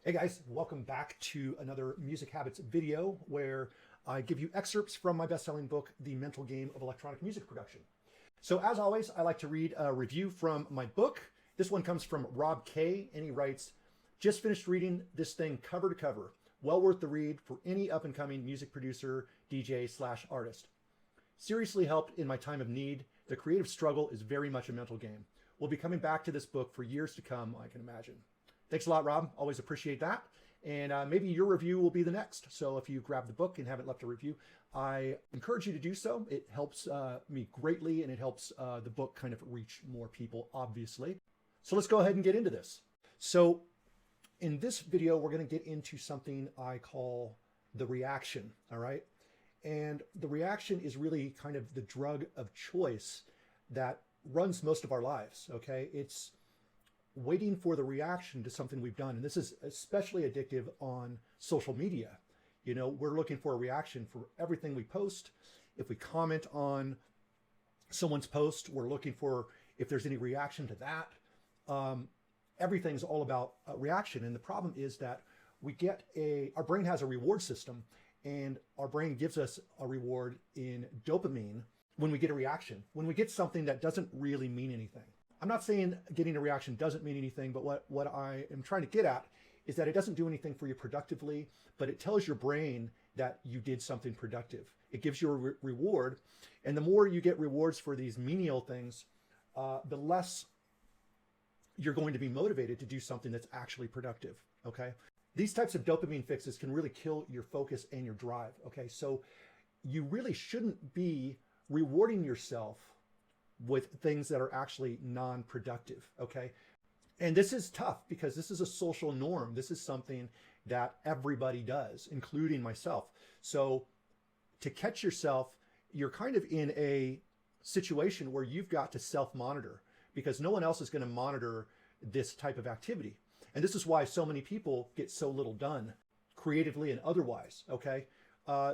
Hey guys, welcome back to another Music Habits video where I give you excerpts from my best-selling book, The Mental Game of Electronic Music Production. So as always, I like to read a review from my book. This one comes from Rob K, and he writes, just finished reading this thing cover to cover. Well worth the read for any up-and-coming music producer, DJ/artist. Seriously helped in my time of need. The creative struggle is very much a mental game. We'll be coming back to this book for years to come, I can imagine. Thanks a lot, Rob. Always appreciate that. And maybe your review will be the next. So if you grab the book and haven't left a review, I encourage you to do so. It helps me greatly, and it helps the book kind of reach more people, obviously. So let's go ahead and get into this. So in this video, we're going to get into something I call the reaction, all right? And the reaction is really kind of the drug of choice that runs most of our lives, okay? It's waiting for the reaction to something we've done. And this is especially addictive on social media. You know, we're looking for a reaction for everything we post. If we comment on someone's post, we're looking for if there's any reaction to that. Everything's all about a reaction. And the problem is that our brain has a reward system, and our brain gives us a reward in dopamine when we get a reaction, when we get something that doesn't really mean anything. I'm not saying getting a reaction doesn't mean anything, but what I am trying to get at is that it doesn't do anything for you productively, but it tells your brain that you did something productive. It gives you a reward. And the more you get rewards for these menial things, the less you're going to be motivated to do something that's actually productive, okay? These types of dopamine fixes can really kill your focus and your drive, okay? So you really shouldn't be rewarding yourself with things that are actually non-productive, okay? And this is tough because this is a social norm. This is something that everybody does, including myself. So to catch yourself, you're kind of in a situation where you've got to self-monitor because no one else is going to monitor this type of activity. And this is why so many people get so little done creatively and otherwise, okay?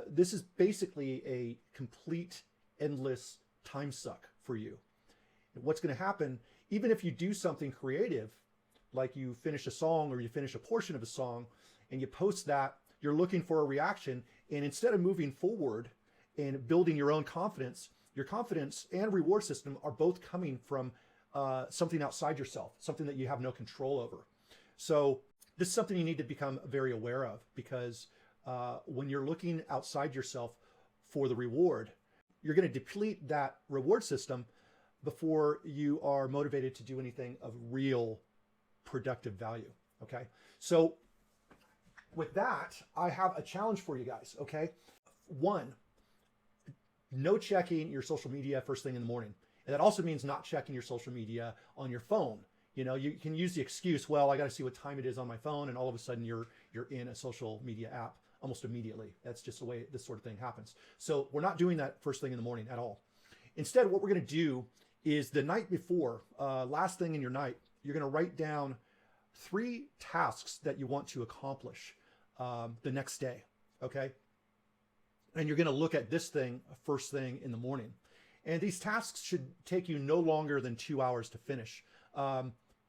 This is basically a complete, endless time suck for you. And what's going to happen, even if you do something creative, like you finish a song or you finish a portion of a song and you post that, you're looking for a reaction. And instead of moving forward and building your own confidence, your confidence and reward system are both coming from something outside yourself, something that you have no control over. So this is something you need to become very aware of, because when you're looking outside yourself for the reward, you're going to deplete that reward system before you are motivated to do anything of real productive value, okay? So with that, I have a challenge for you guys, okay? One, no checking your social media first thing in the morning. And that also means not checking your social media on your phone. You know, you can use the excuse, well, I got to see what time it is on my phone, and all of a sudden you're in a social media app almost immediately. That's just the way this sort of thing happens. So we're not doing that first thing in the morning at all. Instead, what we're going to do is the night before, last thing in your night, you're going to write down 3 tasks that you want to accomplish the next day, okay? And you're going to look at this thing first thing in the morning. And these tasks should take you no longer than 2 hours to finish.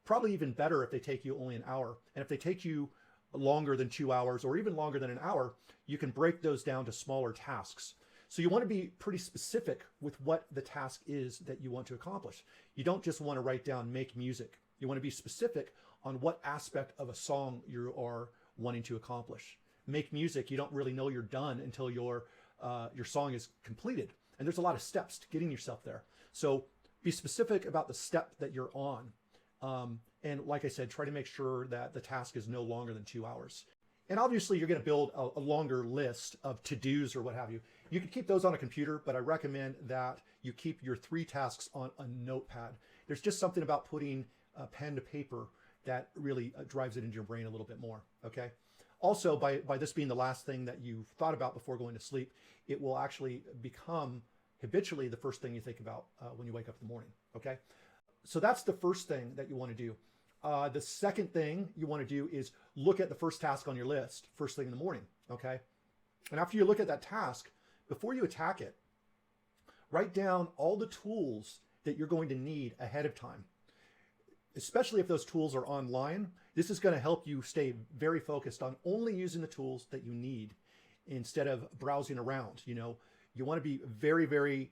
Probably even better if they take you only an hour. And if they take you longer than 2 hours or even longer than an hour, you can break those down to smaller tasks. So you want to be pretty specific with what the task is that you want to accomplish. You don't just want to write down make music. You want to be specific on what aspect of a song you are wanting to accomplish. Make music, you don't really know you're done until your song is completed. And there's a lot of steps to getting yourself there. So be specific about the step that you're on. And like I said, try to make sure that the task is no longer than 2 hours. And obviously you're going to build a longer list of to-dos or what have you. You can keep those on a computer, but I recommend that you keep your 3 tasks on a notepad. There's just something about putting pen to paper that really drives it into your brain a little bit more, okay? Also, by this being the last thing that you've thought about before going to sleep, it will actually become habitually the first thing you think about when you wake up in the morning, okay? So that's the first thing that you want to do. The second thing you want to do is look at the first task on your list first thing in the morning, okay? And after you look at that task, before you attack it, write down all the tools that you're going to need ahead of time. especially if those tools are online. This is going to help you stay very focused on only using the tools that you need instead of browsing around. You know, you want to be very, very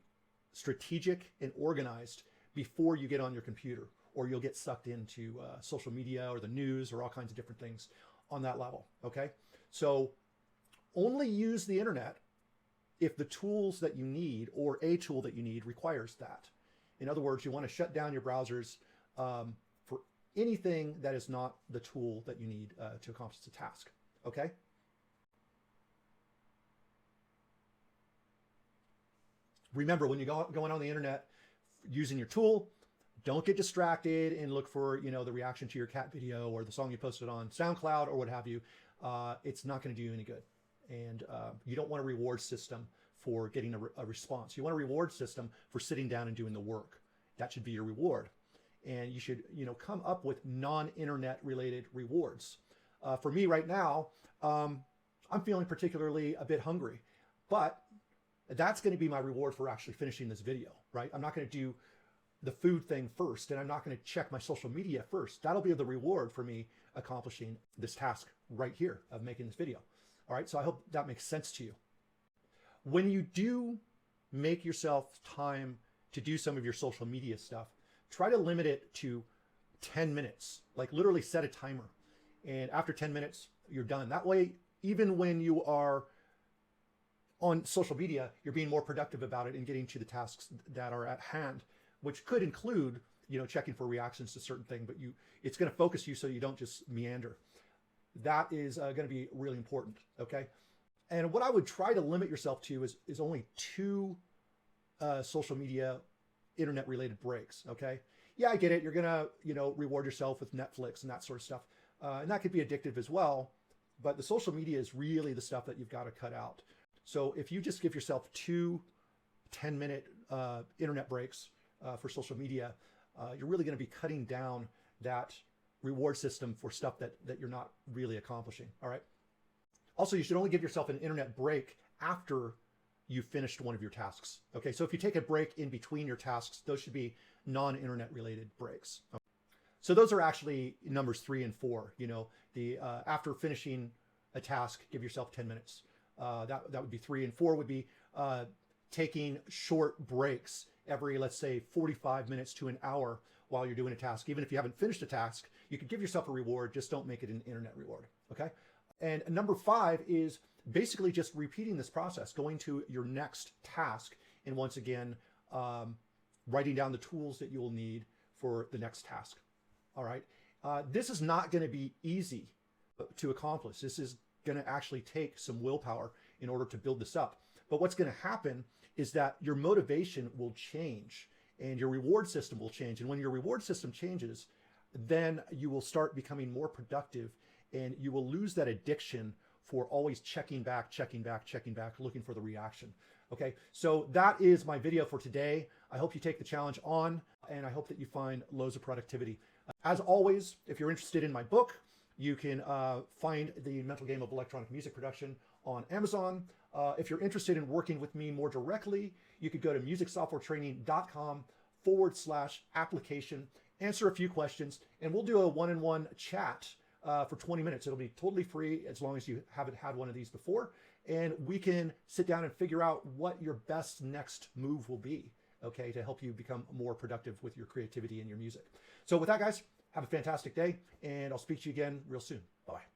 strategic and organized before you get on your computer, or you'll get sucked into social media or the news or all kinds of different things on that level. Okay. So only use the internet if the tools that you need or a tool that you need requires that. In other words, you want to shut down your browsers for anything that is not the tool that you need to accomplish the task. Okay. Remember, when you're going on the internet using your tool, don't get distracted and look for, you know, the reaction to your cat video or the song you posted on SoundCloud or what have you. It's not going to do you any good. And you don't want a reward system for getting a response. You want a reward system for sitting down and doing the work. That should be your reward. And you should, you know, come up with non-internet related rewards. For me right now, I'm feeling particularly a bit hungry, but that's going to be my reward for actually finishing this video, right? I'm not going to do the food thing first, and I'm not going to check my social media first. That'll be the reward for me accomplishing this task right here of making this video. All right, so I hope that makes sense to you. When you do make yourself time to do some of your social media stuff, try to limit it to 10 minutes, like literally set a timer. And after 10 minutes, you're done. That way, even when you are on social media, you're being more productive about it and getting to the tasks that are at hand, which could include, you know, checking for reactions to certain things, but it's going to focus you so you don't just meander. That is going to be really important. Okay. And what I would try to limit yourself to is only 2 social media internet related breaks. Okay. Yeah, I get it. You're going to, you know, reward yourself with Netflix and that sort of stuff. And that could be addictive as well. But the social media is really the stuff that you've got to cut out. So if you just give yourself 2 10-minute internet breaks for social media, you're really going to be cutting down that reward system for stuff that you're not really accomplishing. All right. Also, you should only give yourself an internet break after you finished one of your tasks. Okay. So if you take a break in between your tasks, those should be non-internet related breaks. Okay. So those are actually numbers 3 and 4. You know, the after finishing a task, give yourself 10 minutes. That would be 3, and 4 would be taking short breaks every, let's say, 45 minutes to an hour while you're doing a task. Even if you haven't finished a task, you could give yourself a reward, just don't make it an internet reward. Okay. And number 5 is basically just repeating this process, going to your next task. And once again, writing down the tools that you will need for the next task. All right. This is not going to be easy to accomplish. This is going to actually take some willpower in order to build this up. But what's going to happen is that your motivation will change and your reward system will change. And when your reward system changes, then you will start becoming more productive and you will lose that addiction for always checking back, looking for the reaction. Okay, so that is my video for today. I hope you take the challenge on, and I hope that you find loads of productivity. As always, if you're interested in my book, you can find The Mental Game of Electronic Music Production on Amazon. If you're interested in working with me more directly, you could go to musicsoftwaretraining.com/application, answer a few questions, and we'll do a one-on-one chat for 20 minutes. It'll be totally free as long as you haven't had one of these before. And we can sit down and figure out what your best next move will be, okay, to help you become more productive with your creativity and your music. So with that, guys, have a fantastic day, and I'll speak to you again real soon. Bye-bye.